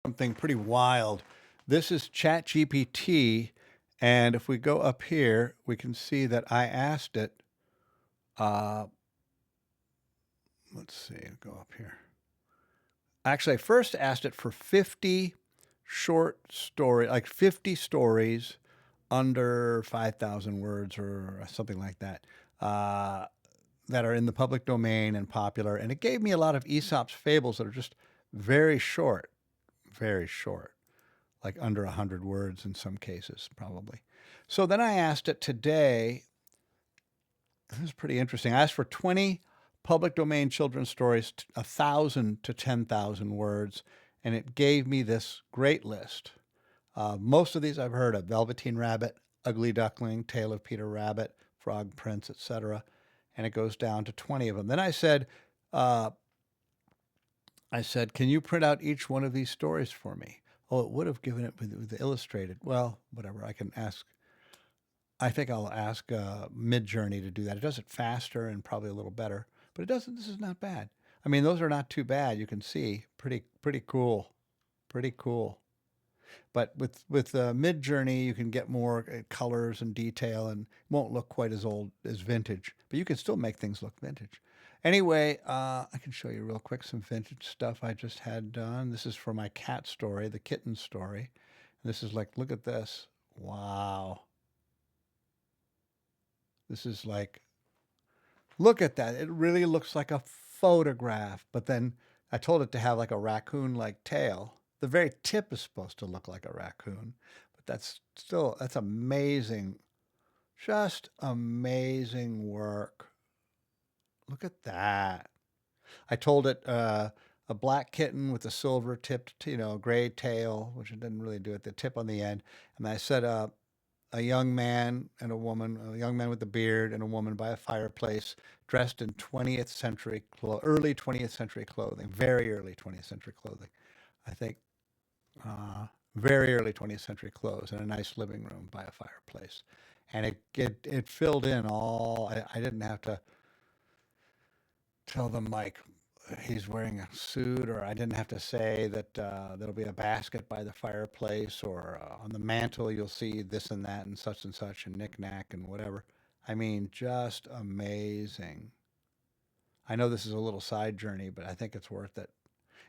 something pretty wild. This is ChatGPT, and if we go up here, we can see that I asked it. Uh, let's see, go up here. Actually, I first asked it for 50 short story, like 50 stories under 5,000 words or something like that, that are in the public domain and popular. And it gave me a lot of Aesop's fables that are just very short, like under 100 words in some cases, probably. So then I asked it today, this is pretty interesting. I asked for 20 public domain children's stories, 1,000 to 10,000 words, and it gave me this great list. Most of these I've heard of: Velveteen Rabbit, Ugly Duckling, Tale of Peter Rabbit, Frog Prince, etc. And it goes down to 20 of them. Then uh, I said, can you print out each one of these stories for me? Oh, it would have given it with the illustrated. Well, whatever. I can ask. I think I'll ask Midjourney to do that. It does it faster and probably a little better, but it doesn't. This is not bad. I mean, those are not too bad. You can see pretty cool, pretty cool. But with Midjourney, you can get more colors and detail, and won't look quite as old as vintage. But you can still make things look vintage. Anyway, I can show you real quick some vintage stuff I just had done. This is for my cat story, the Kitten story. This is like, look at this. Wow. This is like, look at that. It really looks like a photograph. But then I told it to have like a raccoon-like tail. The very tip is supposed to look like a raccoon, but that's amazing. Just amazing work. Look at that. I told it a black kitten with a silver tipped, gray tail, which it didn't really do it, the tip on the end. And I said a young man and a woman, a young man with a beard and a woman by a fireplace, dressed in 20th century, early 20th century clothing, very early 20th century clothing. I think uh, very early 20th century clothes in a nice living room by a fireplace. And it filled in all, I didn't have to tell them like he's wearing a suit, or I didn't have to say that there'll be a basket by the fireplace, or on the mantle you'll see this and such and knick-knack and whatever. I mean, just amazing. I know this is a little side journey, but I think it's worth it.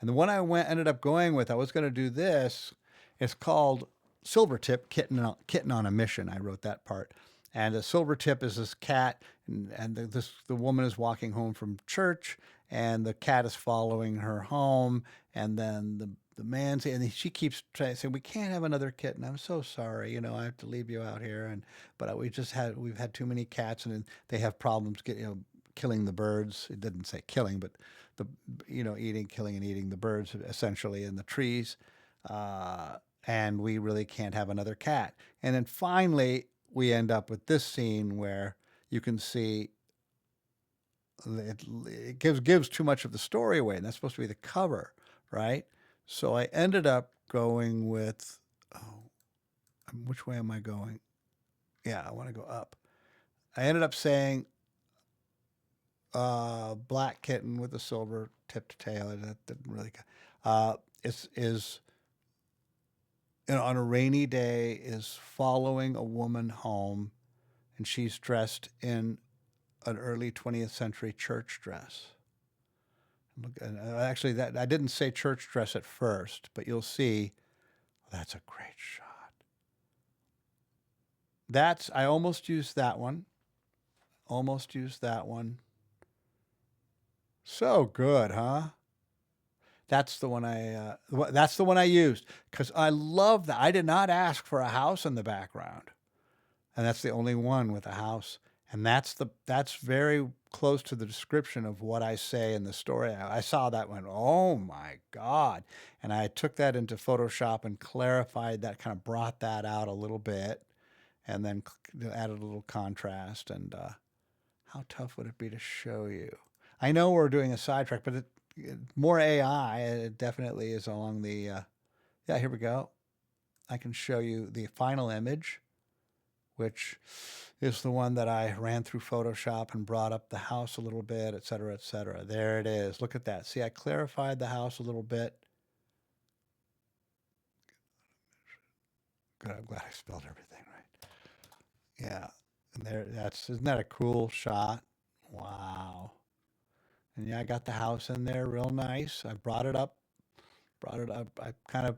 And the one ended up going with, I was going to do this. It's called Silvertip, Kitten on a Mission. I wrote that part. And the Silvertip is this cat, and the woman is walking home from church, and the cat is following her home. And then the man, and she keeps trying to say, "We can't have another kitten. I'm so sorry. I have to leave you out here." But we've had too many cats, and they have problems killing the birds. It didn't say killing, but the killing and eating the birds essentially in the trees. And we really can't have another cat. And then finally, we end up with this scene where you can see it gives too much of the story away, and that's supposed to be the cover, right? So I ended up going with, oh, which way am I going? Yeah, I want to go up. I ended up saying black kitten with a silver tipped tail. That didn't really. Is on a rainy day is following a woman home, and she's dressed in an early 20th century church dress. Look, actually, that I didn't say church dress at first, but you'll see that's a great shot. I almost used that one. Almost used that one. So good, huh? That's the one I used because I love that. I did not ask for a house in the background, and that's the only one with a house. And that's very close to the description of what I say in the story. I saw that one. Oh my God! And I took that into Photoshop and clarified that, kind of brought that out a little bit, and then added a little contrast. And how tough would it be to show you? I know we're doing a sidetrack, but more AI. It definitely is along the. Yeah, here we go. I can show you the final image, which is the one that I ran through Photoshop and brought up the house a little bit, et cetera, et cetera. There it is. Look at that. See, I clarified the house a little bit. Good. I'm glad I spelled everything right. Yeah. And there, isn't that a cool shot? Wow. And yeah, I got the house in there real nice. I brought it up. I kind of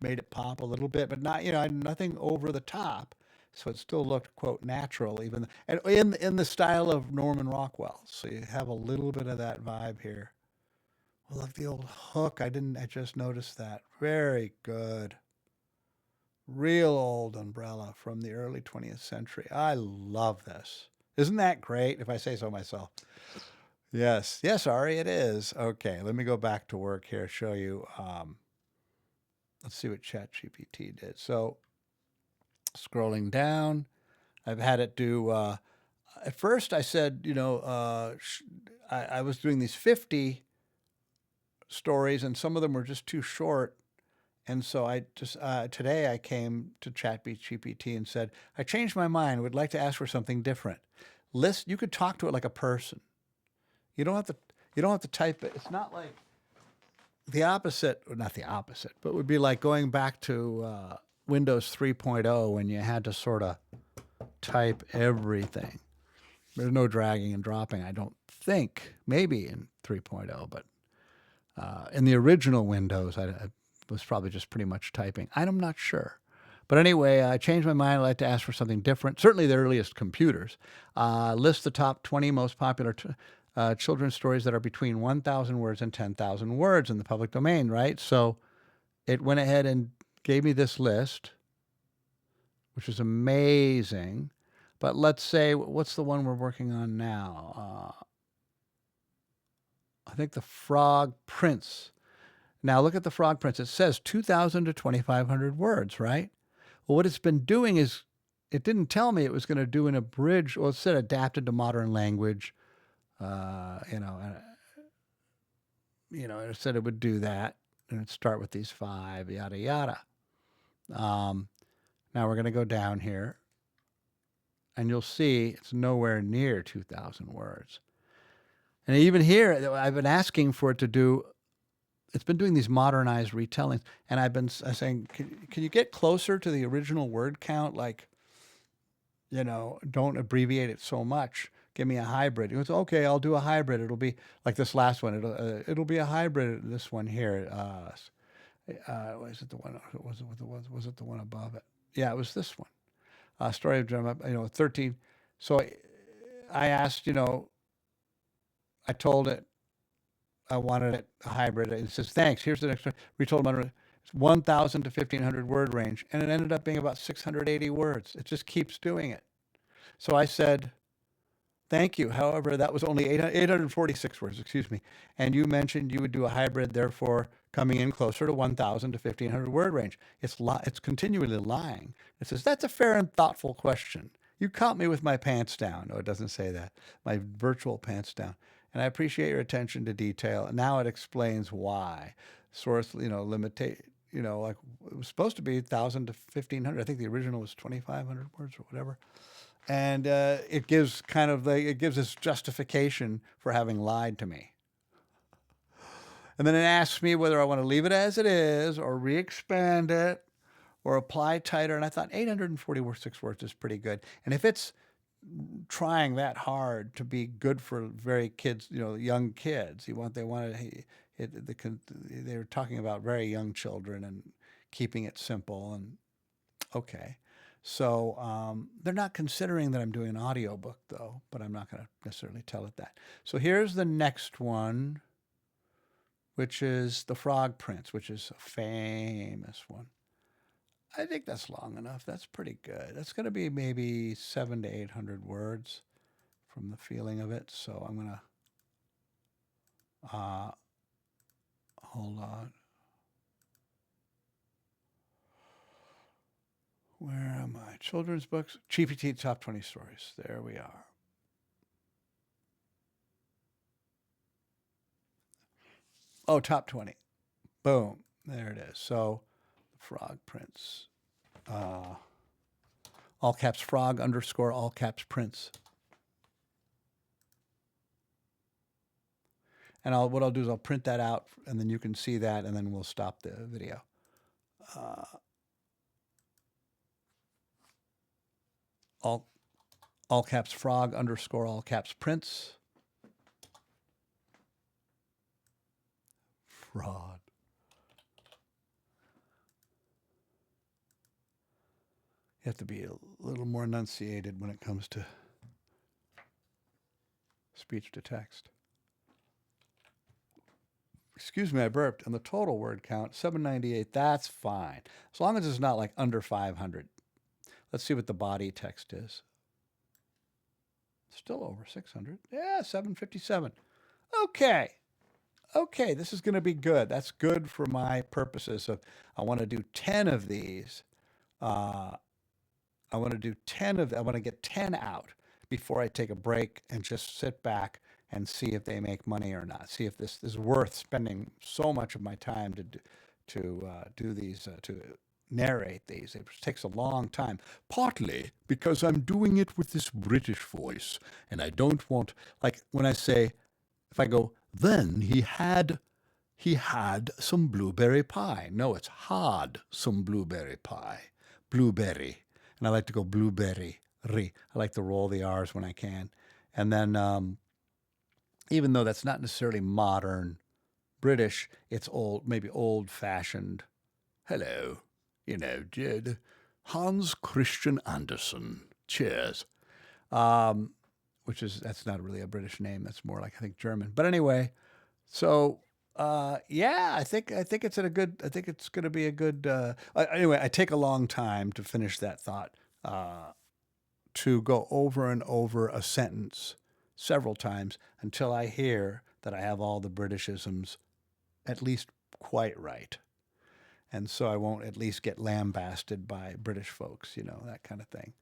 made it pop a little bit, but not, nothing over the top. So it still looked, quote, natural, even, and in the style of Norman Rockwell. So you have a little bit of that vibe here. Well, look, the old hook. I just noticed that. Very good. Real old umbrella from the early 20th century. I love this. Isn't that great, if I say so myself? Yes. Yes, Ari, it is. Okay, let me go back to work here, show you. Let's see what ChatGPT did. So, scrolling down, I've had it do, at first I said, I was doing these 50 stories, and some of them were just too short. And so I just today I came to ChatGPT and said, I changed my mind. Would like to ask for something different. List. You could talk to it like a person. You don't have to. You don't have to type it. It's not like the opposite, or not the opposite, but it would be like going back to Windows 3.0 when you had to sort of type everything. There's no dragging and dropping. I don't think. Maybe in 3.0, but in the original Windows, I was probably just pretty much typing. I'm not sure. But anyway, I changed my mind. I'd like to ask for something different. Certainly the earliest computers. List the top 20 most popular children's stories that are between 1,000 words and 10,000 words in the public domain, right? So it went ahead and gave me this list, which is amazing. But let's say, what's the one we're working on now? I think the Frog Prince. Now look at the Frog Prince. It says 2,000 to 2,500 words, right? Well, what it's been doing is it didn't tell me it was going to do an abridged, well, it said adapted to modern language. Uh, you know, and, it said it would do that, and it'd start with these 5, yada yada. Um, Now we're going to go down here, and you'll see it's nowhere near 2,000 words. And even here, I've been asking for it to do. It's been doing these modernized retellings, and I've been saying, can you get closer to the original word count? Like, don't abbreviate it so much. Give me a hybrid. It goes, okay, I'll do a hybrid. It'll be like this last one. It'll be a hybrid. This one here. Was it the one? Was it the one above it? Yeah, it was this one. Story of Drum. 13. So I asked. I told it I wanted it a hybrid. It says thanks. Here's the next one. Retold modern. 1,000 to 1,500 word range, and it ended up being about 680 words. It just keeps doing it. So I said, thank you. However, that was only 846 words, excuse me. And you mentioned you would do a hybrid, therefore coming in closer to 1,000 to 1,500 word range. It's continually lying. It says, that's a fair and thoughtful question. You caught me with my pants down. No, it doesn't say that. My virtual pants down. And I appreciate your attention to detail. Now it explains why. Source, limitate, like it was supposed to be 1,000 to 1,500. I think the original was 2,500 words or whatever. And it gives this justification for having lied to me. And then it asks me whether I want to leave it as it is or re-expand it or apply tighter. And I thought 846 words is pretty good. And if it's trying that hard to be good for very kids, young kids, they're talking about very young children and keeping it simple. And okay. So they're not considering that I'm doing an audiobook, though, but I'm not going to necessarily tell it that. So here's the next one, which is The Frog Prince, which is a famous one. I think that's long enough. That's pretty good. That's going to be maybe 700 to 800 words from the feeling of it. So I'm going to hold on. Where am I? Children's books, GPT top 20 stories. There we are. Oh, top 20. Boom. There it is. So, Frog Prince. All caps frog _ all caps Prince. And what I'll do is I'll print that out, and then you can see that, and then we'll stop the video. all caps frog underscore all caps prince. Fraud. You have to be a little more enunciated when it comes to speech to text. Excuse me, I burped. And the total word count, 798, that's fine. As long as it's not like under 500. Let's see what the body text is. Still over 600. Yeah, 757. Okay. Okay, this is going to be good. That's good for my purposes of I want to do 10 of these. I want to do 10 of I want to get 10 out before I take a break and just sit back and see if they make money or not. See if this is worth spending so much of my time to do these to narrate these. It takes a long time, partly because I'm doing it with this British voice, and I don't want like when I say if I go then he had some blueberry pie. No, it's had some blueberry pie. Blueberry. And I like to go blueberry. I like to roll the R's when I can. And then, even though that's not necessarily modern British, it's old, maybe old fashioned. Hello, Jed. Hans Christian Andersen. Cheers. Which is, that's not really a British name. That's more like, I think, German. But anyway, so yeah, I think it's in a good. I think it's going to be a good. Anyway, I take a long time to finish that thought. To go over and over a sentence several times until I hear that I have all the Britishisms at least quite right, and so I won't at least get lambasted by British folks. That kind of thing.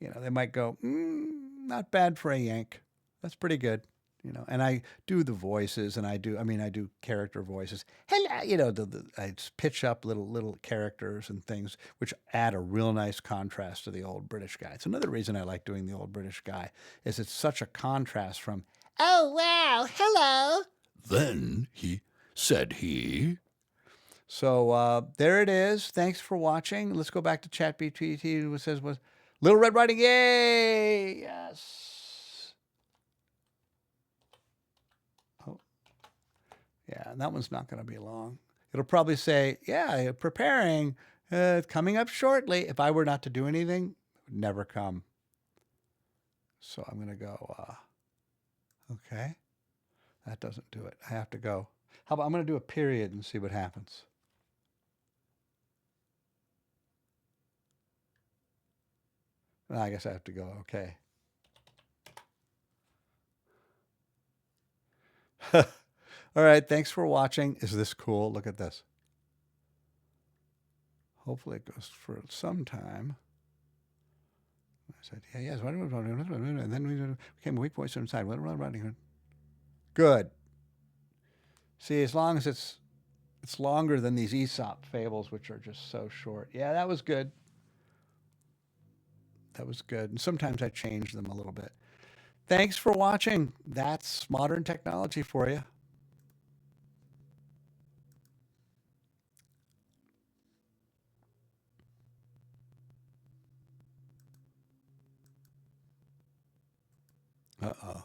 They might go, not bad for a Yank. That's pretty good. And I do the voices, and I do character voices. Hello, I pitch up little characters and things, which add a real nice contrast to the old British guy. It's another reason I like doing the old British guy, is it's such a contrast from, oh, wow, hello. Then he said he. So there it is. Thanks for watching. Let's go back to ChatGPT. What says was Little Red Riding. Yay! Yes. Yeah, and that one's not going to be long. It'll probably say, yeah, preparing, coming up shortly. If I were not to do anything, it would never come. So I'm going to go, okay. That doesn't do it. I have to go. How about I'm going to do a period and see what happens. Well, I guess I have to go, okay. All right, thanks for watching. Is this cool? Look at this. Hopefully it goes for some time. I said, yeah, yes. And then we became a weak voice inside. Good. See, as long as it's longer than these Aesop fables, which are just so short. Yeah, that was good. That was good. And sometimes I change them a little bit. Thanks for watching. That's modern technology for you. Uh-oh.